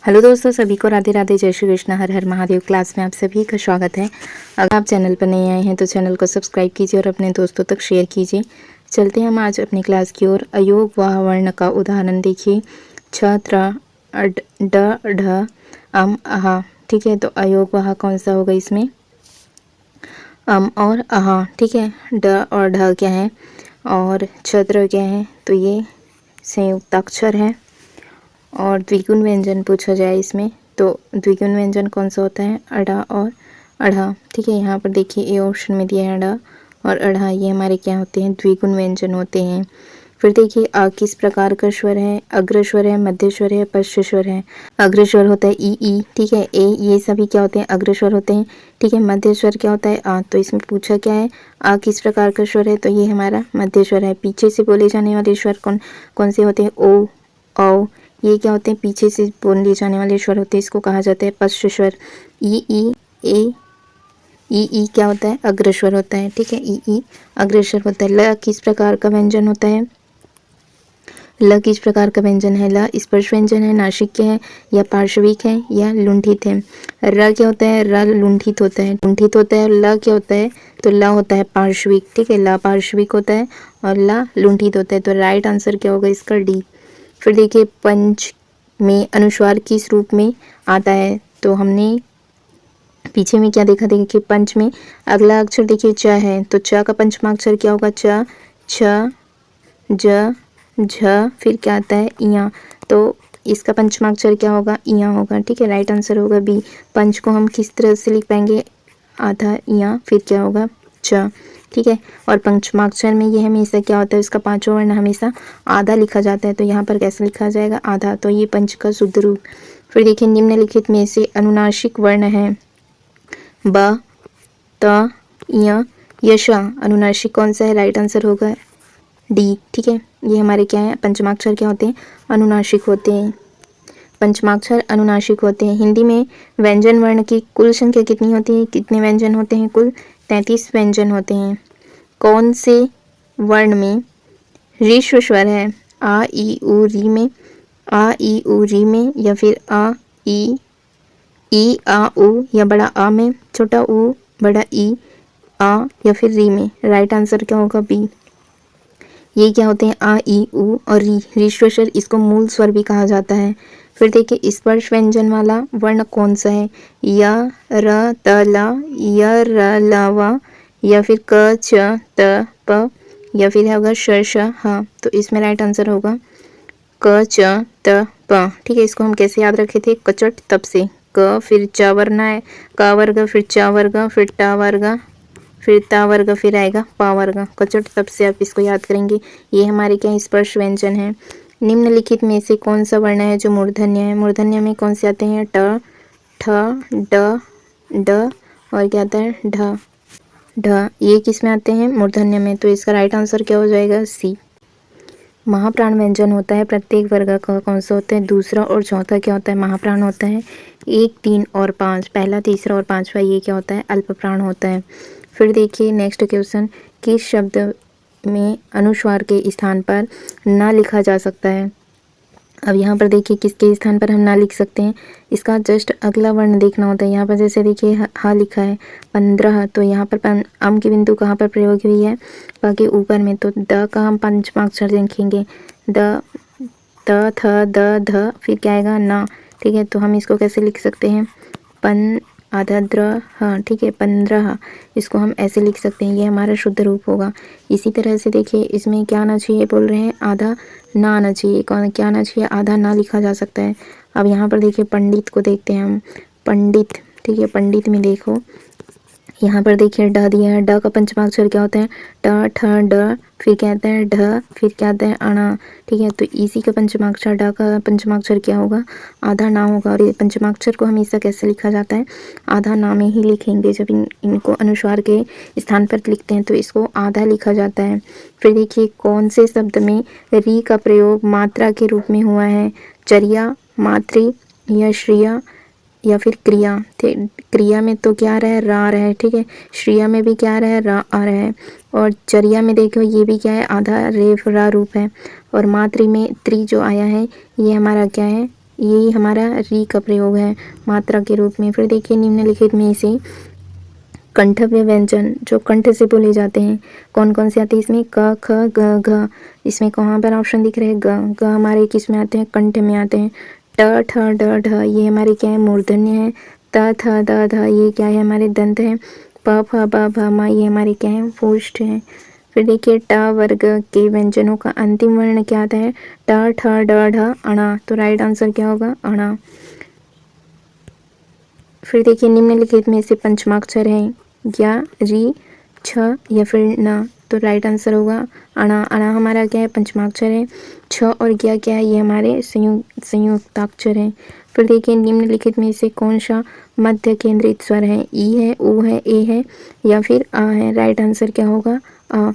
Hello दोस्तों, सभी को राधे राधे, जय श्री कृष्ण, हर हर महादेव। क्लास में आप सभी का स्वागत है। अगर आप चैनल पर नए आए हैं तो चैनल को सब्सक्राइब कीजिए और अपने दोस्तों तक शेयर कीजिए। चलते हैं हम आज अपनी क्लास की ओर। अयोग वाह वर्ण का उदाहरण देखिए। छ त्र अड ड ढ अम अहा। ठीक है, तो अयोग वाह कौन सा होगा इसमें? अम और अहा। ठीक है, ड और ढ क्या है और छत्र क्या है? तो ये संयुक्त अक्षर है। और द्विगुण व्यंजन पूछा जाए इसमें तो द्विगुण व्यंजन कौन सा होता है? अड़ा और अढ़ा। ठीक है, यहाँ पर देखिए ए ऑप्शन में दिया है अड़ा और अढ़ा, ये हमारे क्या होते हैं? द्विगुण व्यंजन होते हैं। फिर देखिए आ किस प्रकार का स्वर है? अग्रस्वर है, मध्यस्वर है, पश्चस्वर है। अग्रस्वर होता है ई। ठीक है, ए, ये सभी क्या होते हैं? अग्रस्वर होते हैं। ठीक है, मध्यस्वर क्या होता है? आ। तो इसमें पूछा क्या है? आ किस प्रकार का स्वर है? तो ये हमारा मध्यस्वर है। पीछे से बोले जाने वाले स्वर कौन कौन से होते हैं? ओ, औ, ये क्या होते हैं? पीछे से बोले जाने वाले स्वर होते हैं, इसको कहा जाता है पश्चस्वर। ई ए ई क्या होता है? अग्रस्वर होता है। ठीक है, ई अग्रस्वर होता है। ल किस प्रकार का व्यंजन होता है? ल किस प्रकार का व्यंजन है? ल स्पर्श व्यंजन है, नासिक है या पार्श्विक है या लुंठित है। र क्या होता है? र लुंठित होता है, और ल क्या होता है? तो ल होता है पार्श्विक। ठीक है, ल पार्श्विक होता है और ल लुंठित होता है। तो राइट आंसर क्या होगा इसका? डी। फिर देखिए पंच में अनुस्वार किस रूप में आता है? तो हमने पीछे में क्या देखा? देखिए पंच में अगला अक्षर देखिए च है, तो च का पंचमाक्षर क्या होगा? च, छ, ज, झ, फिर क्या आता है? इया। तो इसका पंचमाक्षर क्या होगा? इया होगा। ठीक है, राइट आंसर होगा बी। पंच को हम किस तरह से लिख पाएंगे? आधा इया, फिर क्या होगा? च। ठीक है, और पंचमाक्षर में ये हमेशा क्या होता है? इसका पांचों वर्ण हमेशा आधा लिखा जाता है, तो यहाँ पर कैसे लिखा जाएगा? आधा। तो ये पंच का शुद्ध रूप। फिर देखिए निम्नलिखित में से अनुनासिक वर्ण है ब, त, य, यश। अनुनासिक कौन सा है? राइट आंसर होगा डी। ठीक है, ये हमारे क्या है? पंचमाक्षर क्या होते हैं? अनुनासिक होते हैं। पंचमाक्षर अनुनासिक होते हैं। हिंदी में व्यंजन वर्ण की कुल संख्या कितनी होती है? कितने व्यंजन होते हैं? कुल 33 व्यंजन होते हैं। कौन से वर्ण में ऋस्व स्वर है? आ ई उ री में, आ ई उ री में, या फिर आ ई आ उ, या बड़ा आ में, छोटा उ, बड़ा ई, आ, या फिर री में। राइट आंसर क्या होगा? बी। ये क्या होते हैं? आ ई उ और री, ऋस्व स्वर, इसको मूल स्वर भी कहा जाता है। फिर देखिए स्पर्श व्यंजन वाला वर्ण कौन सा है? य, र, त, ल, य, र, ल, व, या फिर क, च, त, प, या फिर होगा श, श, ह। तो इसमें राइट आंसर होगा क, च, त, प। ठीक है, इसको हम कैसे याद रखे थे? कचट तब से। क, फिर च वर्ण है, क वर्ग, फिर च वर्ग, फिर ट वर्ग, फिर ता वर्ग, फिर आएगा पा वर्ग। कचट तब से आप इसको याद करेंगे। ये हमारे क्या स्पर्श व्यंजन है। निम्नलिखित में से कौन सा वर्ण है जो मूर्धन्य है? मूर्धन्य में कौन से आते हैं? ट, ठ, ड, ड, और क्या आता है? ढ, ढ। ये किस में आते हैं? मूर्धन्य में। तो इसका राइट आंसर क्या हो जाएगा? सी। महाप्राण व्यंजन होता है प्रत्येक वर्ग का कौन सा होता है? दूसरा और चौथा क्या होता है? महाप्राण होता है। 1, 3 और 5, पहला, तीसरा और पांचवा ये क्या होता है? अल्प प्राण होता है। फिर देखिए नेक्स्ट क्वेश्चन, किस शब्द में अनुस्वार के स्थान पर ना लिखा जा सकता है? अब यहाँ पर देखिए किसके स्थान पर हम ना लिख सकते हैं? इसका जस्ट अगला वर्ण देखना होता है। यहाँ पर जैसे देखिए ह लिखा है 15, तो यहाँ पर अम की बिंदु कहाँ पर प्रयोग हुई है? बाकी ऊपर में। तो द का हम पंचमाक्षर देखेंगे, द, त, थ, द, ध, फिर क्या आएगा? ना। ठीक है, तो हम इसको कैसे लिख सकते हैं? पन, आधा द्र, हाँ। ठीक है, 15, इसको हम ऐसे लिख सकते हैं, ये हमारा शुद्ध रूप होगा। इसी तरह से देखिए इसमें क्या आना चाहिए? बोल रहे हैं आधा ना आना चाहिए। कौन क्या आना चाहिए? आधा ना लिखा जा सकता है। अब यहाँ पर देखिए पंडित को देखते हैं हम। पंडित, ठीक है, पंडित में देखो यहाँ पर देखिए ड दिया है। ड का पंचमाक्षर क्या होता है? ट, ठ, ड, फिर क्या आता है? ढ, फिर क्या आता है? अणा। ठीक है, तो इसी का पंचमाक्षर, ड का पंचमाक्षर क्या होगा? आधा ना होगा। और ये पंचमाक्षर को हमेशा कैसे लिखा जाता है? आधा ना में ही लिखेंगे। जब इनको अनुस्वार के स्थान पर लिखते हैं तो इसको आधा लिखा जाता है। फिर देखिए कौन से शब्द में री का प्रयोग मात्रा के रूप में हुआ है? चर्या, मातृ, या श्रिया, या फिर क्रिया। क्रिया में तो क्या आ रहा है? रा आ रहा है। ठीक है, श्रिया में भी क्या आ रहा है? रा आ रहा है। और चर्या में देखो ये भी क्या है? आधा रेफ रा रूप है। और मातृ में त्रि जो आया है ये हमारा क्या है? यही हमारा री का प्रयोग है मात्रा के रूप में। फिर देखिए निम्नलिखित में से कंठव्य व्यंजन जो कंठ से बोले जाते हैं कौन कौन से आते हैं इसमें? क ख ग घ। इसमें कहाँ पर ऑप्शन दिख रहे हैं? ग। ग हमारे किस में आते हैं? कंठ में आते हैं। ट ठ ड ढ ये हमारे क्या है? मूर्धन्य है। त थ द ध ये क्या है? हमारे दंत है। प फ ब भ म ये हमारे क्या है? ओष्ठ है। फिर देखिए ट वर्ग के व्यंजनों का अंतिम वर्ण क्या आता है? ट ठ ड ढ अणा। तो राइट आंसर क्या होगा? अणा। फिर देखिए निम्नलिखित में से पंचमाक्षर है या री छ या फिर न। तो राइट आंसर होगा अणा। अणा हमारा क्या है? पंचमाक्षर है। छ और ज्ञ क्या है? ये हमारे संयुक्ताक्षर है। फिर देखिए निम्नलिखित में से कौन सा मध्य केंद्रित स्वर है? ई है, ऊ है, ए है या फिर आ है? राइट आंसर क्या होगा? आ।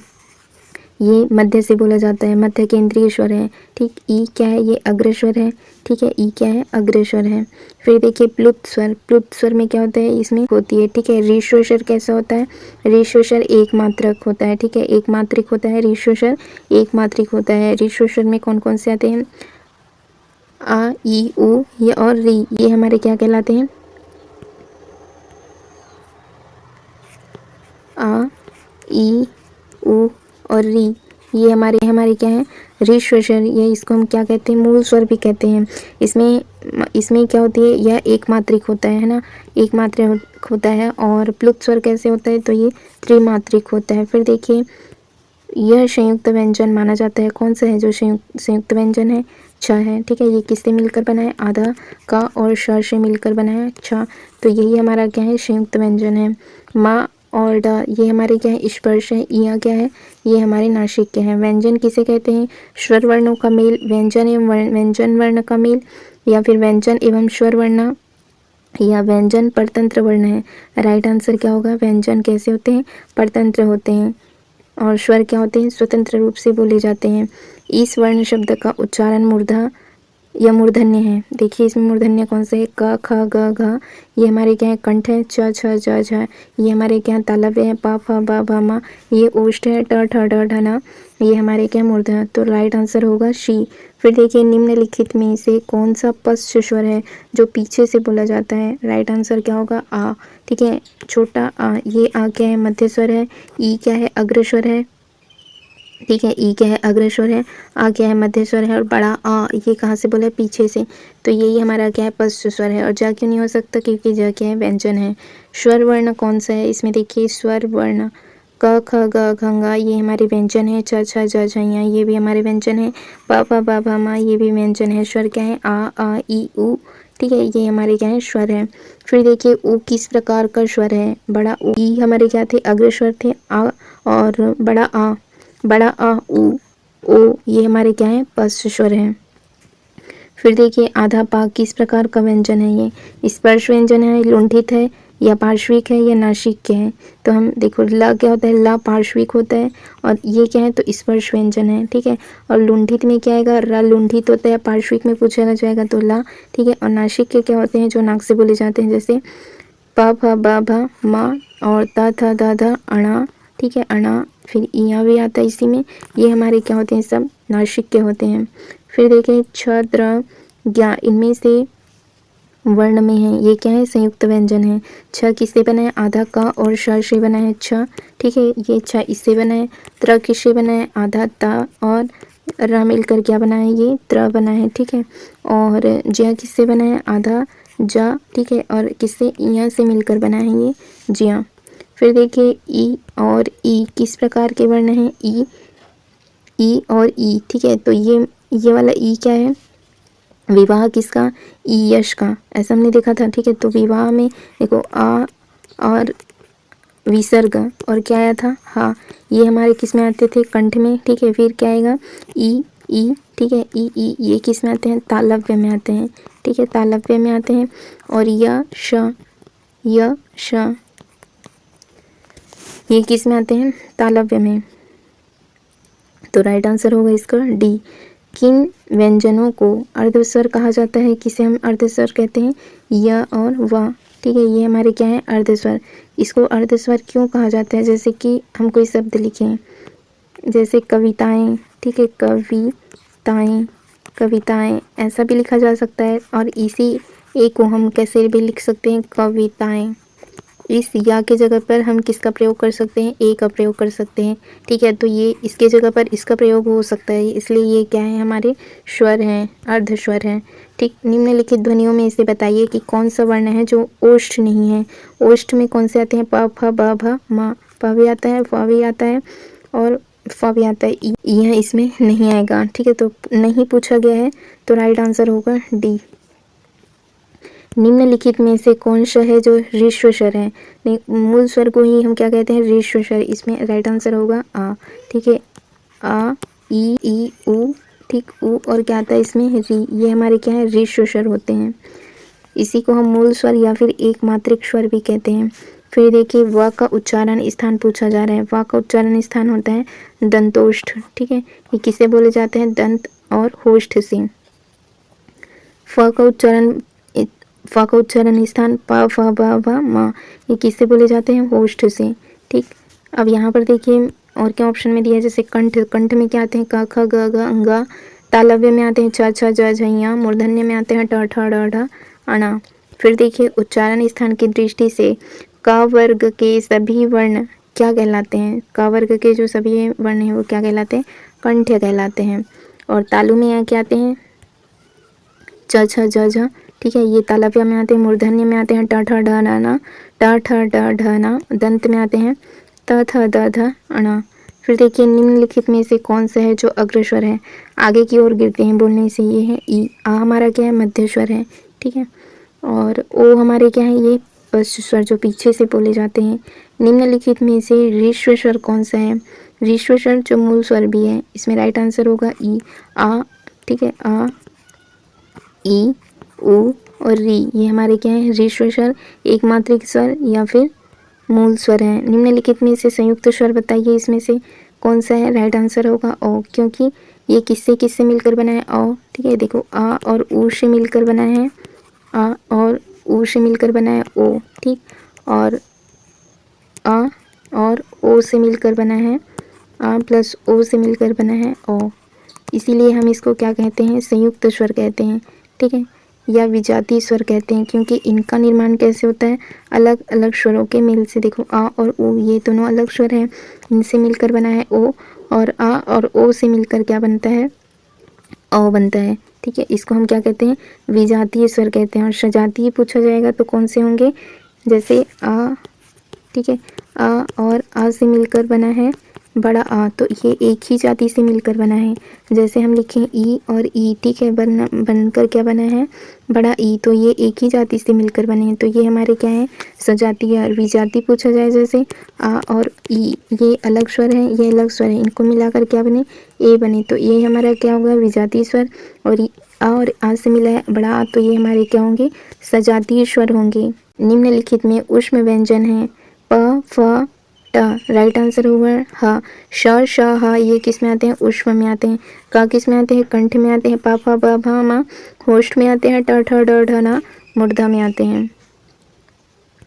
ये मध्य से बोला जाता है, मध्य केंद्रीय स्वर है। ठीक, ई क्या है? ये अग्रस्वर है। ठीक है, ई क्या है? अग्रस्वर है। फिर देखिए प्लुत स्वर। प्लुत स्वर में क्या होता है? इसमें होती है। ठीक है, ऋस्व स्वर कैसा होता है? ऋस्व स्वर एक मात्रक होता है। ठीक है, एक मात्रिक होता है। ऋस्व स्वर एक मात्रिक होता है। ऋस्व स्वर में कौन कौन से आते हैं? आ, ई, उ ये और री ये हमारे क्या कहलाते हैं? आ, ई, उ और री ये हमारे हमारे क्या है? ऋस्व स्वर। ये इसको हम क्या कहते हैं? मूल स्वर भी कहते हैं। इसमें क्या होती है? यह एक मात्रिक होता है ना, एक मात्रिक होता है। और प्लुत स्वर कैसे होता है? तो ये त्रिमात्रिक होता है। फिर देखिए यह संयुक्त व्यंजन माना जाता है। कौन सा है जो संयुक्त व्यंजन है? छ है। ठीक है, ये किससे मिलकर बना है? आधा का और श से मिलकर बना है छ। तो यही हमारा क्या है? संयुक्त व्यंजन है। माँ और ड ये हमारे क्या है? स्पर्श है। इया क्या है? ये हमारे नासिक के हैं। व्यंजन किसे कहते हैं? स्वर वर्णों का मेल, व्यंजन एवं व्यंजन वर्ण का मेल या फिर व्यंजन एवं स्वर वर्ण या व्यंजन परतंत्र वर्ण है। राइट आंसर क्या होगा? व्यंजन कैसे होते हैं? परतंत्र होते हैं और स्वर क्या होते हैं? स्वतंत्र रूप से बोले जाते हैं। इस वर्ण शब्द का उच्चारण मूर्धा या मूर्धन्य है। देखिए इसमें मूर्धन्य कौन से है? क ख ग घ ये हमारे क्या है? कंठ है। च छ ज झ ये हमारे क्या है? तालव्य है। प फ ब भ म ये ओष्ठ है। ट ठ ड ढ न ये हमारे क्या? मूर्धन्य। तो राइट आंसर होगा शी। फिर देखिए निम्नलिखित में से कौन सा पश्च स्वर है जो पीछे से बोला जाता है? राइट आंसर क्या होगा? आ। ठीक है, छोटा आ। ये आ क्या है? मध्य स्वर है। ई क्या है? अग्रस्वर है। ठीक है, ई क्या है? अग्रस्वर है। आ क्या है? मध्य स्वर है। और बड़ा आ ये कहाँ से बोला है? पीछे से। तो यही हमारा क्या है? पश्च स्वर है। और जा क्यों नहीं हो सकता? क्योंकि जा क्या है? व्यंजन है। स्वर वर्ण कौन सा है? इसमें देखिए स्वर वर्ण क ख ग घ ङ ये हमारे व्यंजन है। छ छ ज झ ञ ये भी हमारे व्यंजन है। प फ ब भ म ये भी व्यंजन है। स्वर क्या है? आ ई उ। ठीक है, ये हमारे क्या है? स्वर है। फिर देखिए उ किस प्रकार का स्वर है? बड़ा उ। ई हमारे क्या थे? अग्रस्वर थे। आ और बड़ा आ उ ओ ये हमारे क्या है? पश्च स्वर है। फिर देखिए आधा पा किस प्रकार का व्यंजन है? ये स्पर्श व्यंजन है, लुंठित है या पार्श्विक है या नासिक के है? तो हम देखो ल क्या होता है? ल पार्श्विक होता है और ये क्या है? तो स्पर्श व्यंजन है। ठीक है, और लुंठित में क्या आएगा? र लुंठित होता है। पार्श्विक में पूछा जाएगा तो ला। ठीक है, और नासिक के क्या होते हैं? जो नाक से बोले जाते हैं, जैसे प फ ब भ म और त थ द ध अणा। ठीक है, अणा। फिर इया भी आता है इसी में। ये हमारे क्या होते हैं? सब नासिक के होते हैं। फिर देखिए छ द्र ज्ञ इनमें से वर्ण में है। ये क्या है? संयुक्त व्यंजन है। छ किससे बना है? आधा का और श से बना है छ। ठीक है, ये छ इससे बना है। त्र किससे बना है? आधा ता और र मिलकर क्या बना है? ये त्र बना है। ठीक है, और ज्या किससे बना है? आधा जा। ठीक है, और किससे? इया से मिलकर बना है ये ज्या। फिर देखिए ई और ई किस प्रकार के वर्ण हैं? ई और ई। ठीक है, तो ये वाला ई क्या है? विवाह किसका? ई यश का। ऐसा हमने देखा था। ठीक है, तो विवाह में देखो आ और विसर्ग और क्या आया था? हाँ, ये हमारे किस में आते थे? कंठ में। ठीक है, फिर क्या आएगा? ई। ठीक है, ई ये किस में आते हैं? तालव्य में आते हैं। ठीक है, तालव्य में आते हैं। और य श ये किस में आते हैं? तालव्य में। तो राइट आंसर होगा इसका डी। किन व्यंजनों को अर्धस्वर कहा जाता है? किसे हम अर्धस्वर कहते हैं? य और व। ठीक है, ये हमारे क्या है? अर्धस्वर। इसको अर्धस्वर क्यों कहा जाता है? जैसे कि हम कोई शब्द लिखें, जैसे कविताएं। ठीक है, कविताएं कविताएं ऐसा भी लिखा जा सकता है। और इसी ए को हम कैसे भी लिख सकते हैं, कविताएं। इस या के जगह पर हम किसका प्रयोग कर सकते हैं, ए का प्रयोग कर सकते हैं। ठीक है, तो ये इसके जगह पर इसका प्रयोग हो सकता है, इसलिए ये क्या है, हमारे स्वर हैं, अर्ध स्वर हैं। ठीक, निम्नलिखित ध्वनियों में इसे बताइए कि कौन सा वर्ण है जो ओष्ठ नहीं है। ओष्ठ में कौन से आते हैं, प फ ब भ म। प भी आता है, फ भी आता है और फ भी आता है। यह इसमें नहीं आएगा। ठीक है, तो नहीं पूछा गया है, तो राइट आंसर होगा डी। निम्नलिखित में से कौन सा है जो ऋस्व स्वर है। मूल स्वर को ही हम क्या कहते हैं, ऋस्व स्वर। इसमें राइट आंसर होगा आ। ठीक है, आ, ई, उ। ठीक, उ और क्या आता है इसमें, री। ये हमारे क्या है, ऋस्व स्वर होते हैं। इसी को हम मूल स्वर या फिर एक मात्रिक स्वर भी कहते हैं। फिर देखिए, व का उच्चारण स्थान पूछा जा रहा है। व का उच्चारण स्थान होता है दंतोष्ठ। ठीक है, ये किसे बोले जाते हैं, दंत और होष्ठ से। फ का उच्चारण स्थान प फ ब भ म, ये किससे बोले जाते हैं, होष्ठ से। ठीक, अब यहाँ पर देखिए और क्या ऑप्शन में दिया है, जैसे कंठ। कंठ में क्या आते हैं, क ख ग घ अंगा। तालव्य में आते हैं छ छ ज झैया। मूर्धन्य में आते हैं ट ठ ड ढ अणा। फिर देखिए, उच्चारण स्थान की दृष्टि से क वर्ग के सभी वर्ण क्या कहलाते हैं। क वर्ग के जो सभी वर्ण हैं वो क्या कहलाते हैं, कंठ्य कहलाते हैं। और तालु में यहाँ क्या आते हैं, च छ ज झ। ठीक है, ये तालव्य में आते हैं। मूर्धन्य में आते हैं ट ठ ड न न, ट ठ ड ढ न। दंत में आते हैं त थ द ध अण। फिर देखिए, निम्नलिखित में से कौन सा है जो अग्रस्वर है, आगे की ओर गिरते हैं बोलने से, ये है ई। आ हमारा क्या है, मध्य स्वर है। ठीक है, और ओ हमारे क्या है, ये पश्च स्वर जो पीछे से बोले जाते हैं। निम्नलिखित में से ऋस्व स्वर कौन सा है, ऋस्व स्वर जो मूल स्वर भी है। इसमें राइट आंसर होगा ई, आ। ठीक है, आ, ई, उ और री, ये हमारे क्या है, ऋस्व स्वर, एक मात्रिक स्वर या फिर मूल स्वर है। निम्नलिखित में से संयुक्त स्वर बताइए, इसमें से कौन सा है, राइट आंसर होगा ओ, क्योंकि ये किससे किससे मिलकर बना है, ओ। ठीक है, देखो आ और ऊ से मिलकर बना है, आ और ऊ से मिलकर बना है ओ। ठीक, और आ और ओ से मिलकर बना है, आ प्लस ओ से मिलकर बना है ओ। इसीलिए हम इसको क्या कहते हैं, संयुक्त स्वर कहते हैं। ठीक है, या विजातीय स्वर कहते हैं, क्योंकि इनका निर्माण कैसे होता है, अलग अलग स्वरों के मेल से। देखो, आ और ऊ ये दोनों अलग स्वर हैं, इनसे मिलकर बना है ओ, और आ और ओ से मिलकर क्या बनता है, ओ बनता है। ठीक है, इसको हम क्या कहते हैं, विजातीय स्वर कहते हैं। और सजातीय पूछा जाएगा तो कौन से होंगे, जैसे आ। ठीक है, आ और आ से मिलकर बना है बड़ा आ, तो ये एक ही जाति से मिलकर बना है। जैसे हम लिखें ई और ई। ठीक है, बनकर क्या बना है, बड़ा ई, तो ये एक ही जाति से मिलकर बने हैं, तो ये हमारे क्या है, सजातीय। और विजातीय पूछा जाए, जैसे आ और ई, ये अलग स्वर है, ये अलग स्वर है, इनको मिलाकर क्या बने, ए बने, तो ये हमारा क्या होगा, विजातीय स्वर। और आ और आ से मिला है बड़ा आ, तो ये हमारे क्या होंगे, सजातीय स्वर होंगे। निम्नलिखित में ऊष्म व्यंजन है प फ ट, राइट आंसर होगा ह। श श ह ये किस में आते हैं, ऊष्म में आते हैं। क किस में आते हैं, कंठ में आते हैं। प फ ब भ म होष्ठ में आते हैं। ट ठ ड ढ न मूर्धा में आते हैं।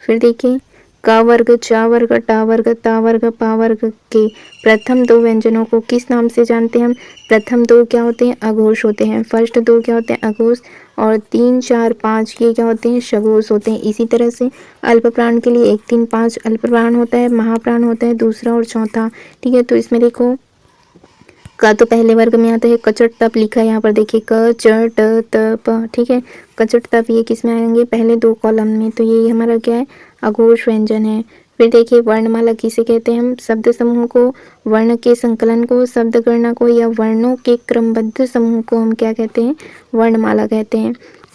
फिर देखिए, क वर्ग, च वर्ग, ट वर्ग, त वर्ग, प वर्ग के प्रथम दो व्यंजनों को किस नाम से जानते हैं हम। प्रथम दो क्या होते हैं, अघोष होते हैं। फर्स्ट दो क्या होते हैं, अघोष। और 3 4 5 ये क्या होते हैं, सघोष होते हैं। इसी तरह से अल्प प्राण के लिए 1 3 5 अल्प प्राण होता है, महाप्राण होता है दूसरा और चौथा। ठीक है, तो इसमें देखो, का तो पहले वर्ग में आता है, कचट तप लिखा है यहाँ पर देखिए, क च ट त प। ठीक है, कचट तप ये किस में आएंगे, पहले दो कॉलम में, तो ये हमारा क्या है, अघोष व्यंजन है। फिर देखिए, वर्णमाला किसे कहते हैं हम, शब्द समूह को, वर्ण के संकलन को, शब्द गणना को, या वर्णों के क्रमबद्ध समूह को हम क्या कहते हैं, वर्णमाला कहते हैं।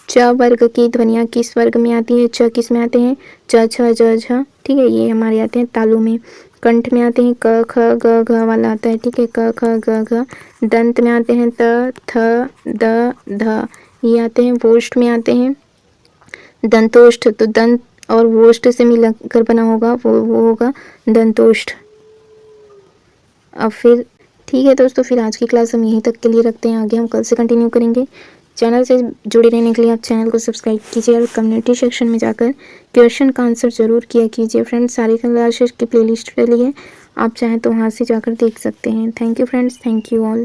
च वर्ग की ध्वनियाँ किस वर्ग में आती है, च किस में आते हैं, च छ ज झ। ठीक है, ये हमारे आते हैं तालु में। कंठ में आते हैं क ख ग घ वाला आता है। ठीक है, क ख ग घ। दंत में आते हैं त थ द ध, ये आते हैं। वोष्ठ में आते हैं दंतोष्ठ, तो दंत और वोष्ठ से मिलकर बना होगा, वो होगा दंतोष्ठ। अब फिर ठीक है दोस्तों, फिर आज की क्लास हम यहीं तक के लिए रखते हैं, आगे हम कल से कंटिन्यू करेंगे। चैनल से जुड़े रहने के लिए आप चैनल को सब्सक्राइब कीजिए और कम्युनिटी सेक्शन में जाकर क्वेश्चन का आंसर जरूर किया कीजिए फ्रेंड्स। सारी क्लासेस की प्लेलिस्ट डली है, आप चाहें तो वहाँ से जाकर देख सकते हैं। Thank you friends, thank you all.